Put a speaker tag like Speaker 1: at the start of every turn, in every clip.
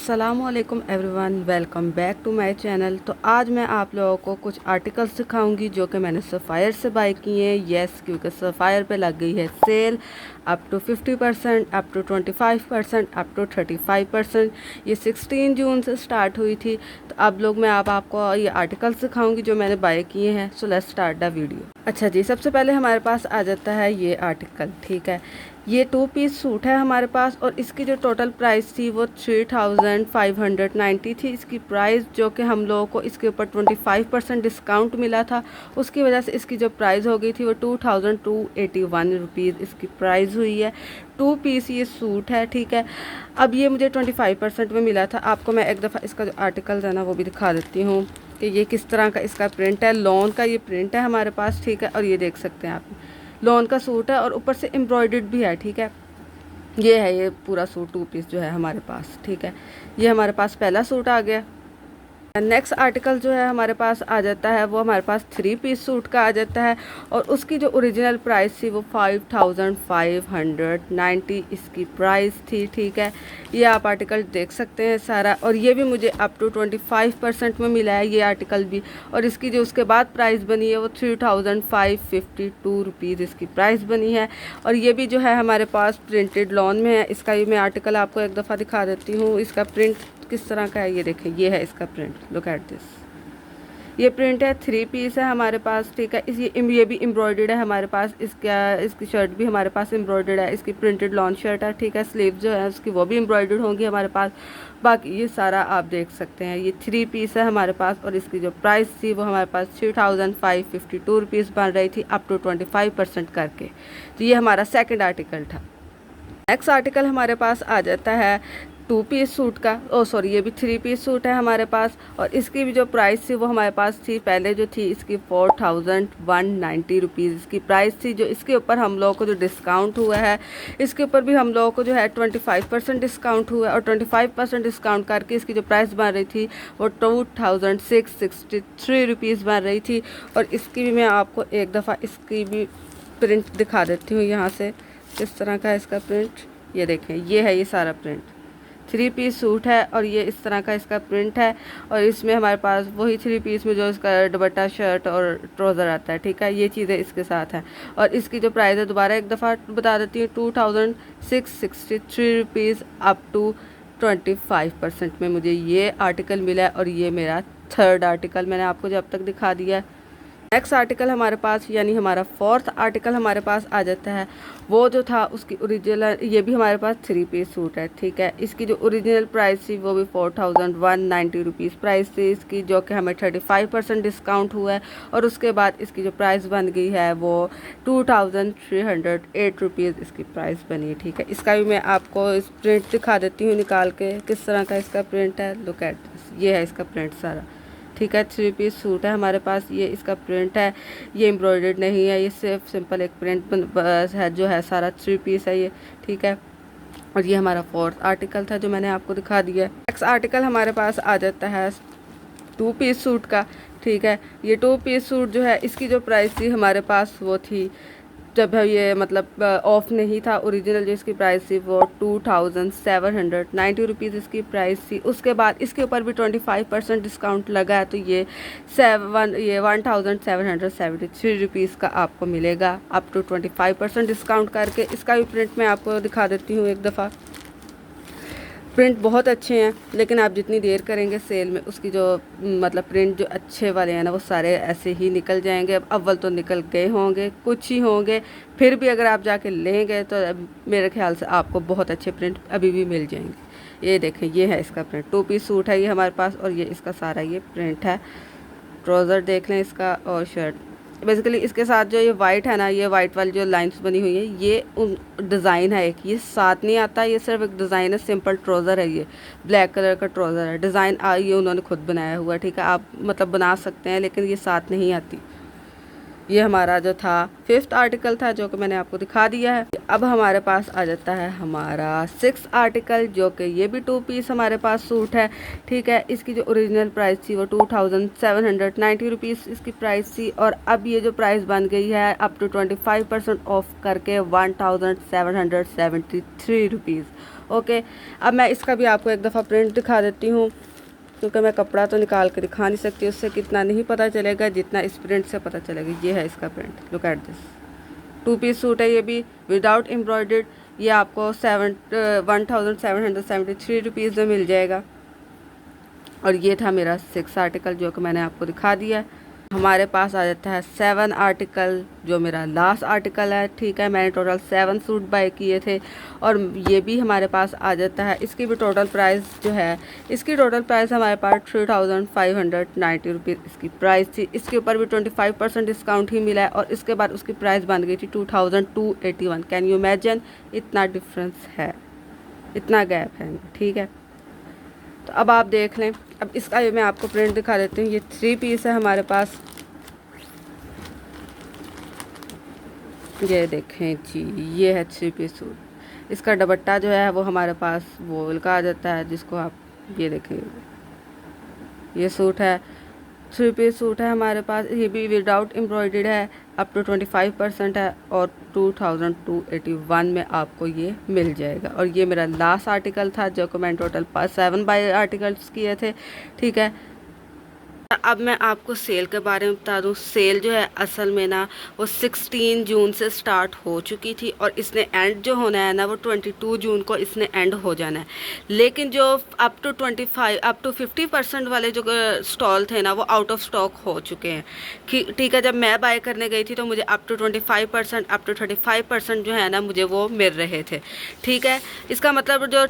Speaker 1: अस्सलामुअलैकुम everyone, welcome back to my channel. तो आज मैं आप लोगों को कुछ आर्टिकल्स दिखाऊंगी जो कि मैंने सफ़ायर से बाय किए हैं। येस, क्योंकि सफ़ायर पे लग गई है sale up to 50%, up to 25%, up to 35%। ये 16 जून से स्टार्ट हुई थी। तो अब मैं आपको ये आर्टिकल्स दिखाऊंगी जो मैंने बाय किए हैं। So let's start the video. अच्छा जी, सबसे पहले हमारे पास आ जाता है ये आर्टिकल। ठीक है, ये 2 पीस सूट है हमारे पास और इसकी जो टोटल प्राइस थी वो 3590 थी इसकी प्राइस, जो कि हम लोगों को इसके ऊपर 25% डिस्काउंट मिला था। उसकी वजह से इसकी जो प्राइस हो गई थी वो 2281 रुपीज़ इसकी प्राइस हुई है। 2 पीस ये सूट है। ठीक है, अब ये मुझे 25% में मिला था। आपको मैं एक दफ़ा इसका जो आर्टिकल है ना वो भी दिखा देती हूँ कि ये किस तरह का इसका प्रिंट है। लॉन का ये प्रिंट है हमारे पास। ठीक है, और ये देख सकते हैं आप, लॉन का सूट है और ऊपर से एम्ब्रॉयडर्ड भी है। ठीक है, ये है ये पूरा सूट 2 पीस जो है हमारे पास। ठीक है, ये हमारे पास पहला सूट आ गया। नेक्स्ट आर्टिकल जो है हमारे पास आ जाता है वो हमारे पास 3 पीस सूट का आ जाता है और उसकी जो ओरिजिनल प्राइस थी वो 5590 इसकी प्राइस थी। ठीक है, ये आप आर्टिकल देख सकते हैं सारा, और ये भी मुझे अप टू 25% में मिला है ये आर्टिकल भी। और इसकी जो उसके बाद प्राइस बनी है वो 3552 रुपीज़ इसकी प्राइस बनी है। और ये भी जो है हमारे पास प्रिंटेड लॉन में है। इसका भी मैं आर्टिकल आपको एक दफ़ा दिखा देती हूँ। इसका प्रिंट किस तरह का है ये देखें, ये है इसका प्रिंट। लुक एट दिस, ये प्रिंट है। 3 पीस है हमारे पास। ठीक है, ये भी एम्ब्रॉयडर्ड है हमारे पास। इसकी शर्ट भी हमारे पास एम्ब्रॉयडर्ड है। इसकी प्रिंटेड लॉन शर्ट है। ठीक है, स्लीव जो है उसकी वो भी एम्ब्रॉयडर्ड होंगी हमारे पास। बाकी ये सारा आप देख सकते हैं। ये 3 पीस है हमारे पास और इसकी जो प्राइस थी वो हमारे पास 3552 रुपीज़ बन रही थी अप टू 25% करके। तो ये हमारा सेकेंड आर्टिकल था। नेक्स्ट आर्टिकल हमारे पास आ जाता है 2 पीस सूट का। ये भी 3 पीस सूट है हमारे पास और इसकी भी जो प्राइस थी वो हमारे पास थी पहले जो थी इसकी 4190 रुपीज़ इसकी प्राइस थी। जो इसके ऊपर हम लोगों को जो डिस्काउंट हुआ है, इसके ऊपर भी हम लोगों को जो है 25% डिस्काउंट हुआ है और 25% डिस्काउंट करके इसकी जो प्राइस बन रही थी वो 2663 रुपीज़ बन रही थी। और इसकी भी मैं आपको एक दफ़ा इसकी भी प्रिंट दिखा देती हूँ यहाँ से किस तरह का है इसका प्रिंट। ये देखें, ये है ये सारा प्रिंट। 3 पीस सूट है और ये इस तरह का इसका प्रिंट है और इसमें हमारे पास वही 3 पीस में जो इसका दुपट्टा, शर्ट और ट्राउज़र आता है। ठीक है, ये चीज़ें इसके साथ हैं। और इसकी जो प्राइस है दोबारा एक दफ़ा बता देती हूँ, 2663 रुपीज़ अप टू 25% में मुझे ये आर्टिकल मिला है और ये मेरा थर्ड आर्टिकल मैंने आपको जो अब तक दिखा दिया है। नेक्स्ट आर्टिकल हमारे पास यानी हमारा फोर्थ आर्टिकल हमारे पास आ जाता है। वो जो था उसकी ओरिजिनल, ये भी हमारे पास 3 पीस सूट है। ठीक है, इसकी जो ओरिजिनल प्राइस थी वो भी 4190 रुपीज़ प्राइस थी इसकी, जो कि हमें 35% डिस्काउंट हुआ है और उसके बाद इसकी जो प्राइस बन गई है वो 2308 रुपीज़ इसकी प्राइस बनी है। ठीक है, इसका भी मैं आपको इस प्रिंट दिखा देती हूँ निकाल के किस तरह का इसका प्रिंट है। लुक एट दिस, ये है इसका प्रिंट सारा। ठीक है, 3 पीस सूट है हमारे पास। ये इसका प्रिंट है, ये एम्ब्रॉयडर्ड नहीं है, ये सिर्फ सिंपल एक प्रिंट है जो है सारा 3 पीस है ये। ठीक है, और ये हमारा फोर्थ आर्टिकल था जो मैंने आपको दिखा दिया। नेक्स्ट आर्टिकल हमारे पास आ जाता है 2 पीस सूट का। ठीक है, ये 2 पीस सूट जो है इसकी जो प्राइस थी हमारे पास वो थी, जब ये मतलब ऑफ नहीं था, ओरिजिनल जो इसकी प्राइस थी वो 2790 रुपीज़ इसकी प्राइस थी। उसके बाद इसके ऊपर भी 25% डिस्काउंट लगा है तो ये 1773 रुपीज़ का आपको मिलेगा अप टू 25% डिस्काउंट करके। इसका भी प्रिंट मैं आपको दिखा देती हूँ एक दफ़ा। प्रिंट बहुत अच्छे हैं, लेकिन आप जितनी देर करेंगे सेल में उसकी जो मतलब प्रिंट जो अच्छे वाले हैं ना वो सारे ऐसे ही निकल जाएंगे। अब अव्वल तो निकल गए होंगे, कुछ ही होंगे, फिर भी अगर आप जाके लेंगे तो मेरे ख्याल से आपको बहुत अच्छे प्रिंट अभी भी मिल जाएंगे। ये देखें, ये है इसका प्रिंट। 2 पीस सूट है ये हमारे पास और ये इसका सारा ये प्रिंट है। ट्राउज़र देख लें इसका और शर्ट। बेसिकली इसके साथ जो ये वाइट है ना, ये वाइट वाली जो लाइंस बनी हुई है ये डिज़ाइन है एक, ये साथ नहीं आता, ये सिर्फ एक डिज़ाइन है। सिंपल ट्राउज़र है, ये ब्लैक कलर का ट्राउज़र है। डिज़ाइन ये उन्होंने खुद बनाया हुआ है। ठीक है, आप मतलब बना सकते हैं लेकिन ये साथ नहीं आती। ये हमारा जो था 5th आर्टिकल था जो कि मैंने आपको दिखा दिया है। अब हमारे पास आ जाता है हमारा 6th आर्टिकल, जो कि ये भी 2 पीस हमारे पास सूट है। ठीक है, इसकी जो ओरिजिनल प्राइस थी वो 2790 रुपीज़ इसकी प्राइस थी, और अब ये जो प्राइस बन गई है अप टू 25% ऑफ करके 1773 रुपीज़। ओके, अब मैं इसका भी आपको एक दफ़ा प्रिंट दिखा देती हूँ, क्योंकि मैं कपड़ा तो निकाल के दिखा नहीं सकती, उससे कितना नहीं पता चलेगा जितना इस प्रिंट से पता चलेगा। ये है इसका print, look at this. 2 piece suit है ये भी विदाउट एम्ब्रॉयडर्ड। ये आपको 1773 रुपीज़ में मिल जाएगा। और ये था मेरा 6 आर्टिकल जो कि मैंने आपको दिखा दिया है। हमारे पास आ जाता है 7 आर्टिकल जो मेरा लास्ट आर्टिकल है। ठीक है, मैंने टोटल 7 सूट बाय किए थे, और ये भी हमारे पास आ जाता है। इसकी भी टोटल प्राइस जो है, इसकी टोटल प्राइस हमारे पास 3590 रुपीज़ इसकी प्राइस थी। इसके ऊपर भी 25% डिस्काउंट ही मिला है, और इसके बाद उसकी प्राइस बन गई थी 2281। कैन यू इमेजिन, इतना डिफरेंस है, इतना गैप है। ठीक है, तो अब आप देख लें। अब इसका मैं आपको प्रिंट दिखा देती हूँ। ये 3 पीस है हमारे पास, ये देखें जी, ये है 3 पीस सूट। इसका दुपट्टा जो है वो हमारे पास वोल का आ जाता है, जिसको आप ये देखें, ये सूट है 3 पीस सूट है हमारे पास। ये भी विदाउट एम्ब्रॉयडर्ड है, अप टू 25% है, और 2281 में आपको ये मिल जाएगा। और ये मेरा लास्ट आर्टिकल था जो कि मैंने टोटल 7 बाय आर्टिकल्स किए थे। ठीक है, अब मैं आपको सेल के बारे में बता दूं। सेल जो है असल में ना वो 16 जून से स्टार्ट हो चुकी थी, और इसने एंड जो होना है ना वो 22 जून को इसने एंड हो जाना है। लेकिन जो अप टू 50% वाले जो स्टॉल थे ना वो आउट ऑफ स्टॉक हो चुके हैं। ठीक है, जब मैं बाय करने गई थी तो मुझे अप टू 25%, अप टू 35% जो है ना मुझे वो मिल रहे थे। ठीक है, इसका मतलब जो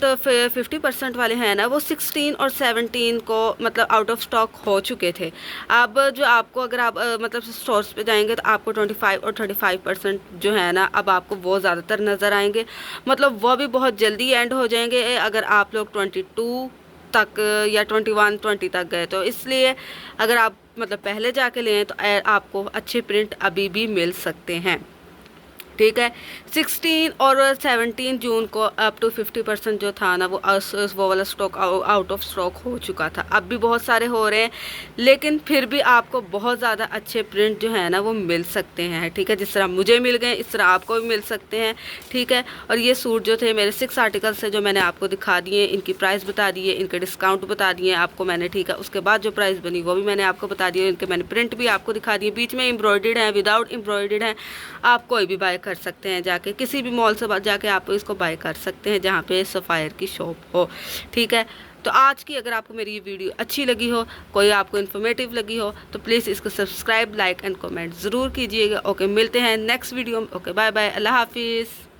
Speaker 1: 50% वाले हैं ना वो 16 और 17 को मतलब आउट ऑफ स्टॉक हो चुके थे। अब जो आपको अगर आप मतलब स्टोर्स पे जाएंगे तो आपको 25 और 35% जो है ना अब आपको वो ज़्यादातर नज़र आएंगे, मतलब वो भी बहुत जल्दी एंड हो जाएंगे अगर आप लोग 22 तक या 21-20 तक गए। तो इसलिए अगर आप मतलब पहले जाके लें तो आपको अच्छे प्रिंट अभी भी मिल सकते हैं। ठीक है, 16 और 17 जून को अप टू 50% जो था ना वो वाला स्टॉक आउट ऑफ स्टॉक हो चुका था। अब भी बहुत सारे हो रहे हैं, लेकिन फिर भी आपको बहुत ज़्यादा अच्छे प्रिंट जो है ना वो मिल सकते हैं। ठीक है, जिस तरह मुझे मिल गए इस तरह आपको भी मिल सकते हैं। ठीक है, और ये सूट जो थे मेरे 6 आर्टिकल्स से जो मैंने आपको दिखा दिए, इनकी प्राइस बता दी है, इनके डिस्काउंट बता दिए आपको मैंने। ठीक है, उसके बाद जो प्राइस बनी वो भी मैंने आपको बता दिया, इनके मैंने प्रिंट भी आपको दिखा दिए। बीच में एम्ब्रॉयडर्ड है, विदाउट एम्ब्रॉयडर्ड है, आप कोई भी बाय कर सकते हैं, जाके किसी भी मॉल से जाके आप इसको बाय कर सकते हैं जहाँ पे सफ़ायर की शॉप हो। ठीक है, तो आज की अगर आपको मेरी ये वीडियो अच्छी लगी हो, कोई आपको इन्फॉर्मेटिव लगी हो, तो प्लीज़ इसको सब्सक्राइब, लाइक एंड कमेंट ज़रूर कीजिएगा। ओके, मिलते हैं नेक्स्ट वीडियो में। ओके, बाय बाय, अल्लाह हाफिज़।